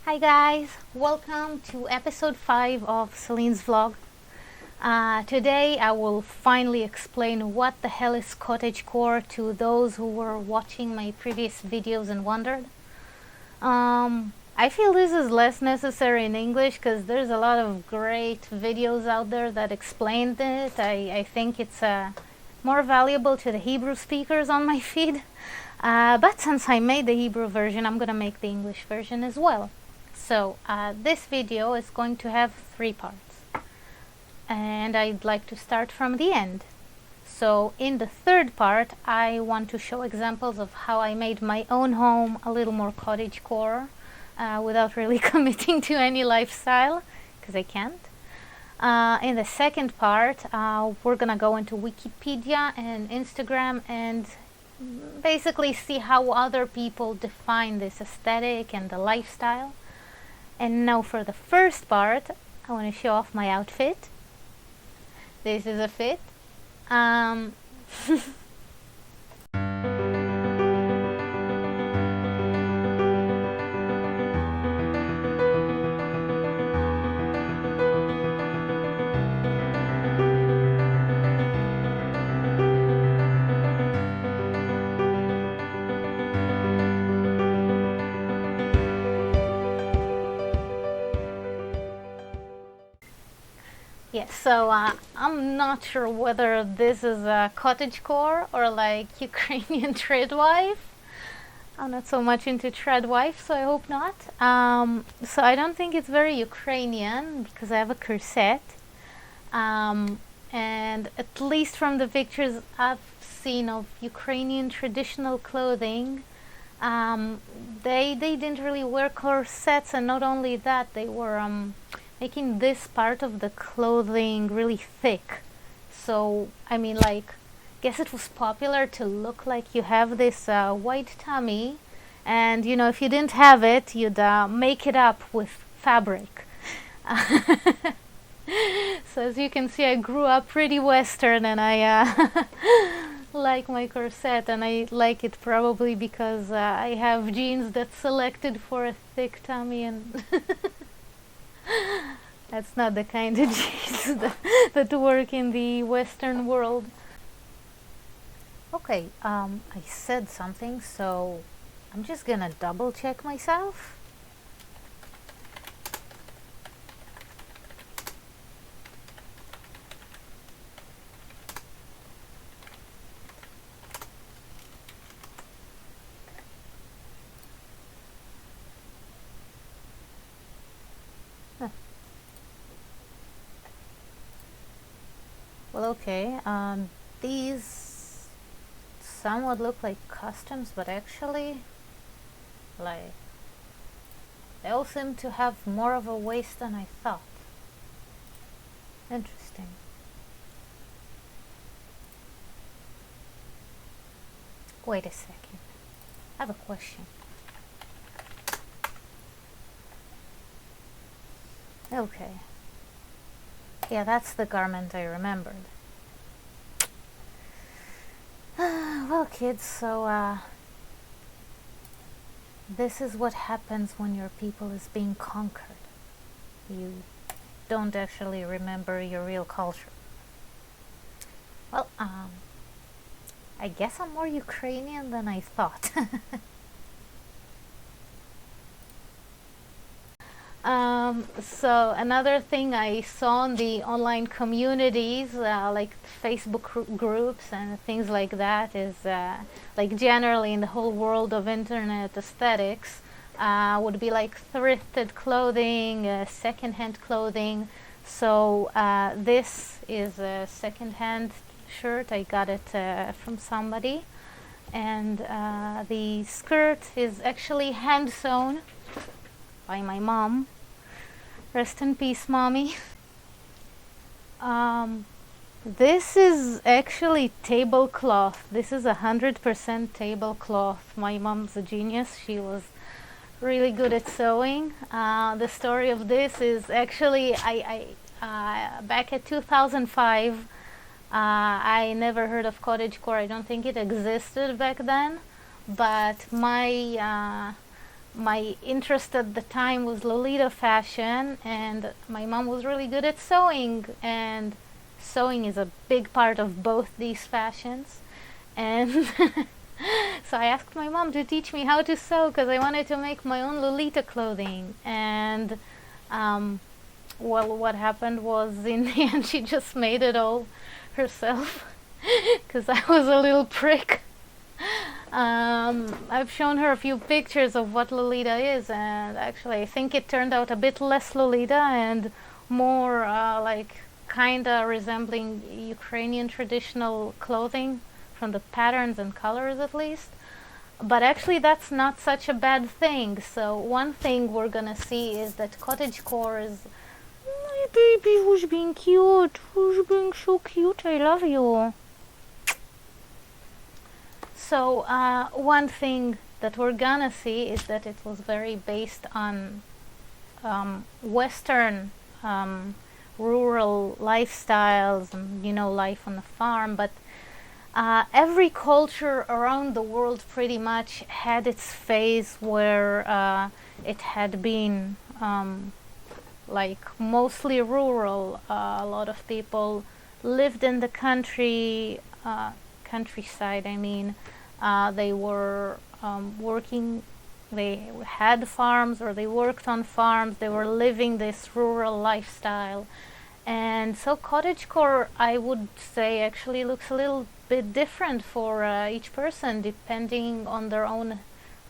Hi guys, welcome to episode 5 of Selene's vlog. Today I will finally explain what the hell is cottagecore to those who were watching my previous videos and wondered. I feel this is less necessary in English because there's a lot of great videos out there that explain it. I think it's more valuable to the Hebrew speakers on my feed. But since I made the Hebrew version, I'm gonna make the English version as well. So this video is going to have 3 parts, and I'd like to start from the end. So in the 3rd part, I want to show examples of how I made my own home a little more cottagecore without really committing to any lifestyle, because I can't. In the 2nd part, we're gonna go into Wikipedia and Instagram and basically see how other people define this aesthetic and the lifestyle. And now for the 1st part, I want to show off my outfit. This is a fit. Yes, so I'm not sure whether this is a cottagecore or like Ukrainian tradwife. I'm not so much into tradwife, so I hope not. So I don't think it's very Ukrainian because I have a corset. And at least from the pictures I've seen of Ukrainian traditional clothing, they didn't really wear corsets, and not only that, they were making this part of the clothing really thick. So I mean, like, guess it was popular to look like you have this white tummy, and you know, if you didn't have it, you'd make it up with fabric. So as you can see, I grew up pretty Western, and I like my corset, and I like it probably because I have jeans that's selected for a thick tummy, and that's not the kind of jeans that work in the Western world. Okay, I said something, so I'm just gonna double check myself. Well, okay, these somewhat look like customs, but actually, like, they all seem to have more of a waist than I thought. Interesting. Wait a second. I have a question. Okay. Yeah, that's the garment I remembered. Well, kids, so this is what happens when your people is being conquered. You don't actually remember your real culture. Well, I guess I'm more Ukrainian than I thought. So another thing I saw in the online communities, like Facebook groups and things like that, is like generally in the whole world of internet aesthetics, would be like thrifted clothing, secondhand clothing. So this is a secondhand shirt. I got it from somebody, and the skirt is actually hand sewn by my mom. Rest in peace, mommy. This is actually tablecloth. This is 100% tablecloth. My mom's a genius. She was really good at sewing. The story of this is actually I back at 2005. I never heard of cottagecore. I don't think it existed back then. But my my interest at the time was Lolita fashion, and my mom was really good at sewing, and sewing is a big part of both these fashions. And so I asked my mom to teach me how to sew because I wanted to make my own Lolita clothing. And well, what happened was, in the end, she just made it all herself because I was a little prick. I've shown her a few pictures of what Lolita is, and actually I think it turned out a bit less Lolita and more like kinda resembling Ukrainian traditional clothing from the patterns and colors at least. But actually that's not such a bad thing. So one thing we're gonna see is that cottagecore is my baby who's being cute, who's being so cute, I love you. So one thing that we're gonna see is that it was very based on Western rural lifestyles and, you know, life on the farm. But every culture around the world pretty much had its phase where it had been like mostly rural. A lot of people lived in the countryside, I mean. They were working, they had farms or they worked on farms, they were living this rural lifestyle. And so cottagecore, I would say, actually looks a little bit different for each person depending on their own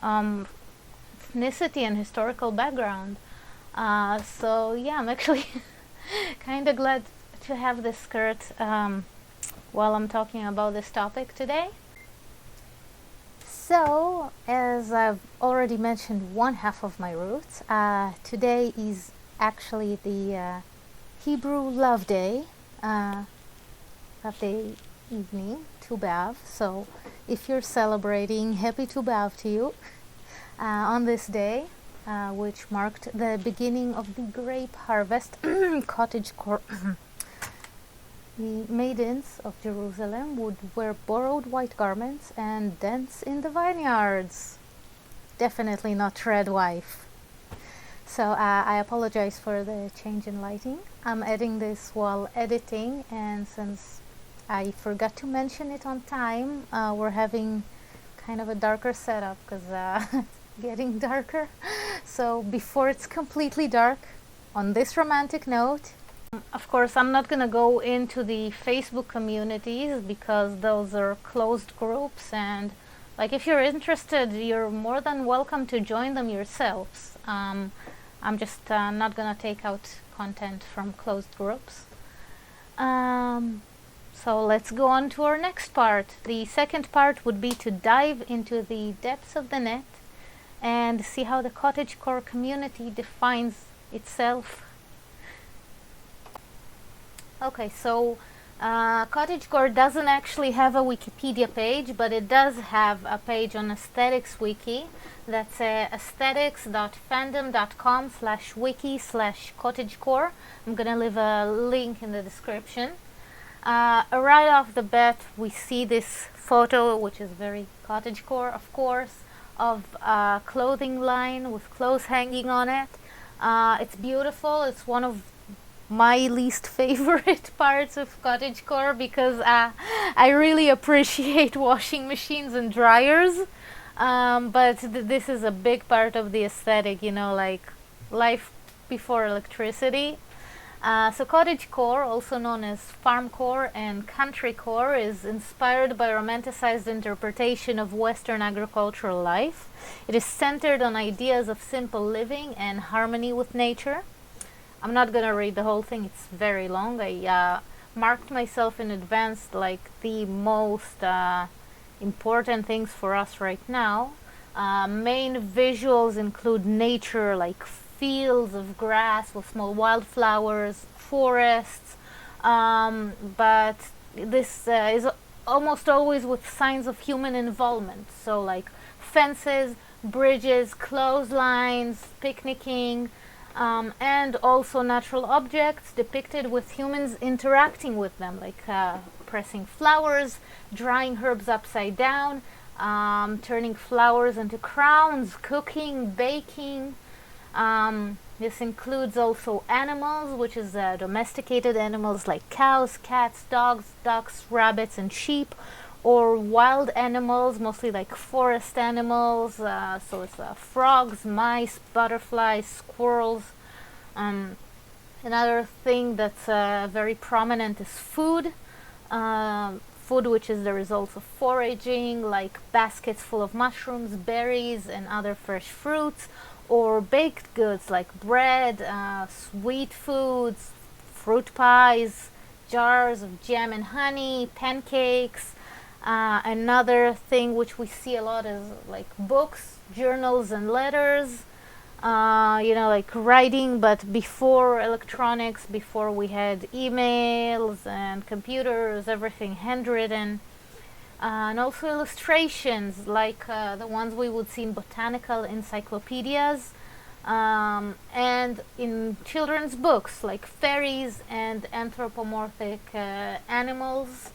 ethnicity and historical background. So yeah, I'm actually kind of glad to have this skirt while I'm talking about this topic today. So, as I've already mentioned one half of my roots, today is actually the Hebrew Love Day, Love Day evening, Tu B'Av. So, if you're celebrating, happy Tu B'Av to you on this day, which marked the beginning of the grape harvest. Cottagecore. The maidens of Jerusalem would wear borrowed white garments and dance in the vineyards. Definitely not red wife. So I apologize for the change in lighting. I'm editing this while editing, and since I forgot to mention it on time, we're having kind of a darker setup because it's getting darker. So before it's completely dark, on this romantic note, of course, I'm not going to go into the Facebook communities because those are closed groups, and like if you're interested, you're more than welcome to join them yourselves. I'm just not going to take out content from closed groups. So let's go on to our next part. The second part would be to dive into the depths of the net and see how the cottagecore community defines itself. Okay, so Cottagecore doesn't actually have a Wikipedia page, but it does have a page on Aesthetics Wiki. That's aesthetics.fandom.com/wiki/cottagecore. I'm gonna leave a link in the description. Right off the bat, we see this photo, which is very cottagecore, of course, of a clothing line with clothes hanging on it. It's beautiful. It's one of my least favorite parts of cottagecore because I really appreciate washing machines and dryers, but this is a big part of the aesthetic, you know, like life before electricity. So cottagecore, also known as farmcore and countrycore, is inspired by romanticized interpretation of Western agricultural life. It is centered on ideas of simple living and harmony with nature. I'm not going to read the whole thing, it's very long. I marked myself in advance like the most important things for us right now. Main visuals include nature, like fields of grass with small wildflowers, forests, but this is almost always with signs of human involvement. So like fences, bridges, clotheslines, picnicking, and also natural objects depicted with humans interacting with them, like pressing flowers, drying herbs upside down, turning flowers into crowns, cooking, baking. This includes also animals, which is domesticated animals like cows, cats, dogs, ducks, rabbits, and sheep, or wild animals, mostly like forest animals. So it's frogs, mice, butterflies, squirrels. Another thing that's very prominent is food. Food which is the result of foraging, like baskets full of mushrooms, berries, and other fresh fruits, or baked goods like bread, sweet foods, fruit pies, jars of jam and honey, pancakes. Another thing which we see a lot is like books, journals, and letters. Like writing, but before electronics, before we had emails and computers, everything handwritten. And also illustrations, like the ones we would see in botanical encyclopedias, and in children's books, like fairies and anthropomorphic animals.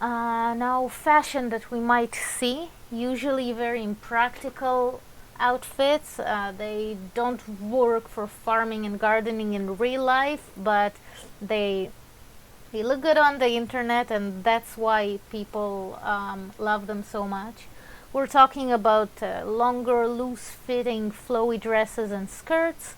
Now, fashion that we might see, usually very impractical outfits. They don't work for farming and gardening in real life, but they look good on the internet, and that's why people love them so much. We're talking about longer, loose-fitting, flowy dresses and skirts,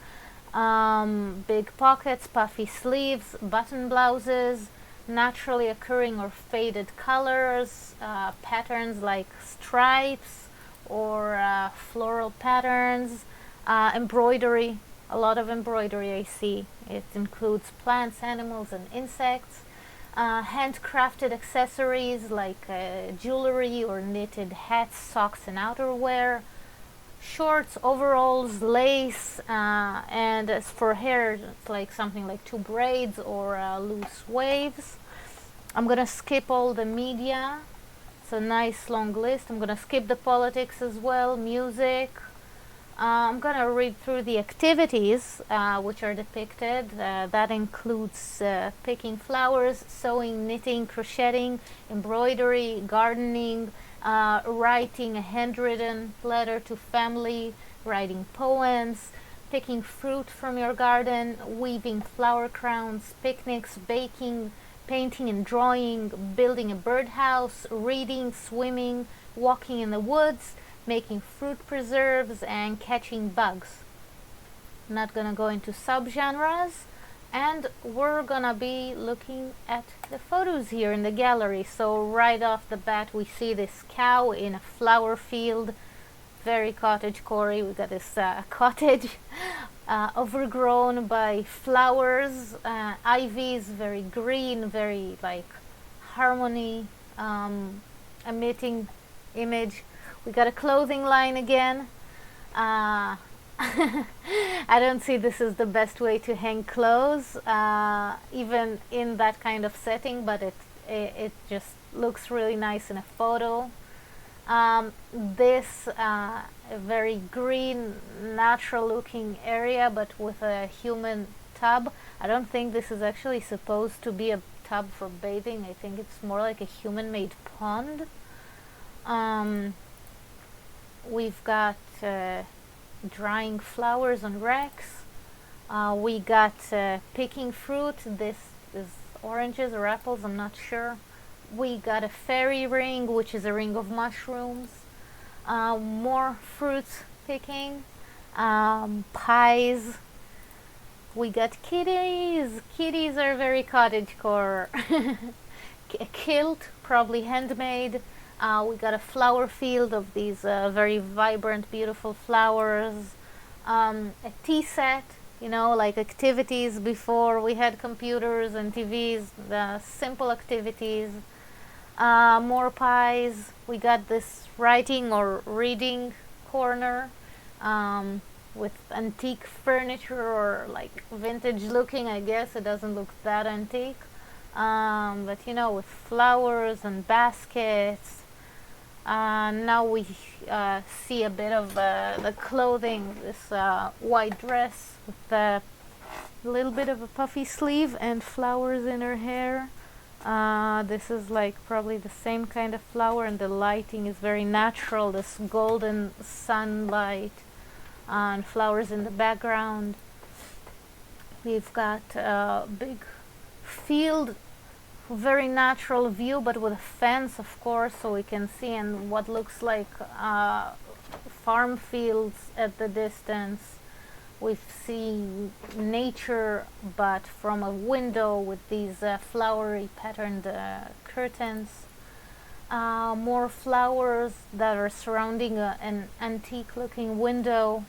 big pockets, puffy sleeves, button blouses, naturally occurring or faded colors, patterns like stripes, or floral patterns, embroidery, a lot of embroidery I see. It includes plants, animals, and insects, handcrafted accessories like jewelry or knitted hats, socks, and outerwear, shorts, overalls, lace, and as for hair, it's like something like two braids or loose waves. I'm gonna skip all the media. It's a nice long list. I'm gonna skip the politics as well, music. I'm gonna read through the activities which are depicted. That includes picking flowers, sewing, knitting, crocheting, embroidery, gardening, writing a handwritten letter to family, writing poems, picking fruit from your garden, weaving flower crowns, picnics, baking, painting and drawing, building a birdhouse, reading, swimming, walking in the woods, making fruit preserves, and catching bugs. I'm not gonna go into subgenres, and we're gonna be looking at the photos here in the gallery. So right off the bat we see this cow in a flower field, very cottagecore. We got this cottage overgrown by flowers, ivies, very green, very like harmony emitting image. We got a clothing line again. I don't see this is the best way to hang clothes, even in that kind of setting, but it just looks really nice in a photo. This a very green, natural looking area, but with a human tub. I don't think this is actually supposed to be a tub for bathing. I think it's more like a human made pond. We've got drying flowers on racks. We got picking fruit. This is oranges or apples, I'm not sure. We got a fairy ring, which is a ring of mushrooms. More fruits picking. Pies. We got kitties. Kitties are very cottagecore. A kilt, probably handmade. We got a flower field of these very vibrant, beautiful flowers. A tea set, like activities before we had computers and TVs, the simple activities. More pies. We got this writing or reading corner with antique furniture or like vintage looking, I guess. It doesn't look that antique. But with flowers and baskets. Now we see a bit of the clothing, this white dress with a little bit of a puffy sleeve and flowers in her hair. This is like probably the same kind of flower, and the lighting is very natural, this golden sunlight and flowers in the background. We've got a big field, very natural view, but with a fence, of course, so we can see, and what looks like farm fields at the distance. We see nature, but from a window with these flowery patterned curtains. More flowers that are surrounding an antique looking window.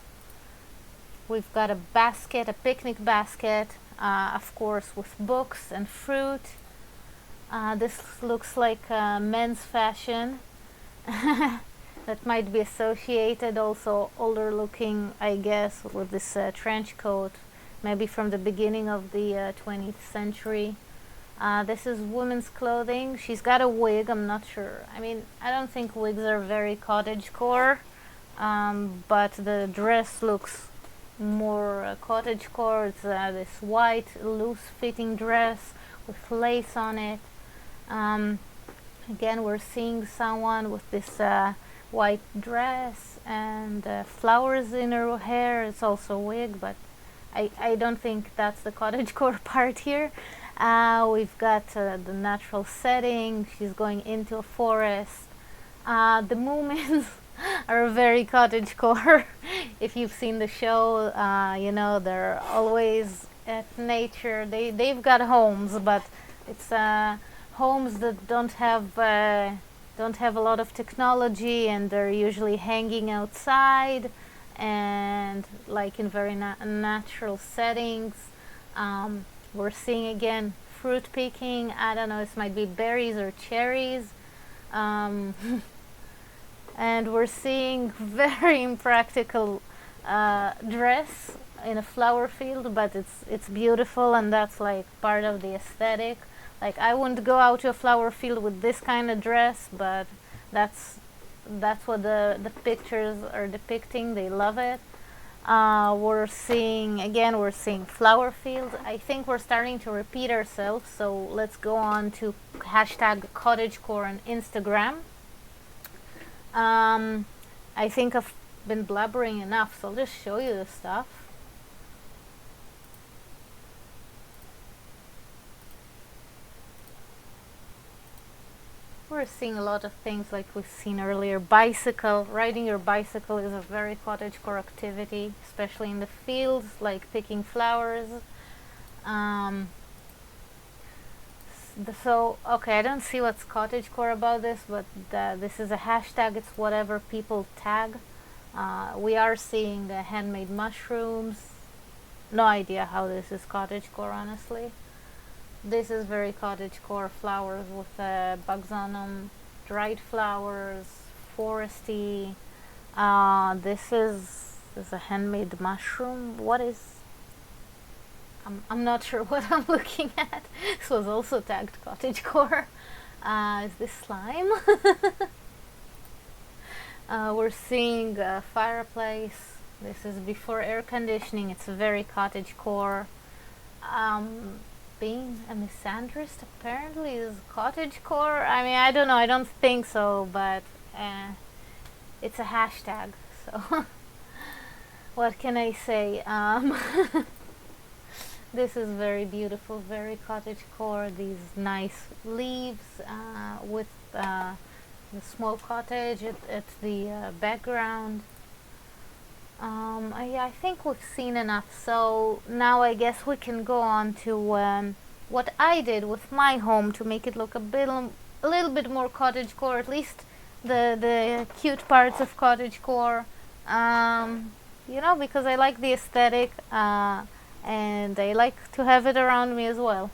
We've got a basket, a picnic basket, of course, with books and fruit. This looks like men's fashion. That might be associated, also older looking, I guess, with this trench coat, maybe from the beginning of the 20th century. This is women's clothing. She's got a wig, I'm not sure. I mean, I don't think wigs are very cottagecore, but the dress looks more cottagecore. It's this white, loose-fitting dress with lace on it. Again, we're seeing someone with this white dress and flowers in her hair. It's also a wig, but I don't think that's the cottagecore part here. We've got the natural setting. She's going into a forest. The movements are very cottagecore. If you've seen the show, you know they're always at nature. They've got homes, but it's homes that don't have a lot of technology, and they're usually hanging outside and like in very natural settings. We're seeing again fruit picking. I don't know, this might be berries or cherries. And we're seeing very impractical dress in a flower field, but it's beautiful, and that's like part of the aesthetic. Like, I wouldn't go out to a flower field with this kind of dress, but that's what the pictures are depicting. They love it. We're seeing flower fields. I think we're starting to repeat ourselves, so let's go on to hashtag Cottagecore on Instagram. I think I've been blabbering enough, so I'll just show you the stuff. We're seeing a lot of things like we've seen earlier. Bicycle, riding your bicycle is a very cottagecore activity, especially in the fields, like picking flowers. Okay, I don't see what's cottagecore about this, but this is a hashtag. It's whatever people tag. We are seeing handmade mushrooms. No idea how this is cottagecore, honestly. This is very cottagecore, flowers with bugs on them, dried flowers, foresty. This is a handmade mushroom. What is? I'm not sure what I'm looking at. This was also tagged cottagecore. Is this slime? We're seeing a fireplace. This is before air conditioning. It's very cottagecore. Being a misandrist apparently is cottagecore. I mean, I don't know. I don't think so, but it's a hashtag. So what can I say? This is very beautiful, very cottagecore. These nice leaves with the small cottage at the background. I think we've seen enough, so now I guess we can go on to what I did with my home to make it look a little bit more cottagecore, at least the cute parts of cottagecore. You know, because I like the aesthetic, and I like to have it around me as well.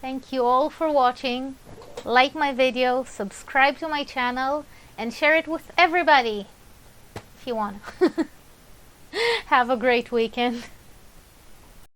Thank you all for watching. Like my video, subscribe to my channel, and share it with everybody if you want. Have a great weekend.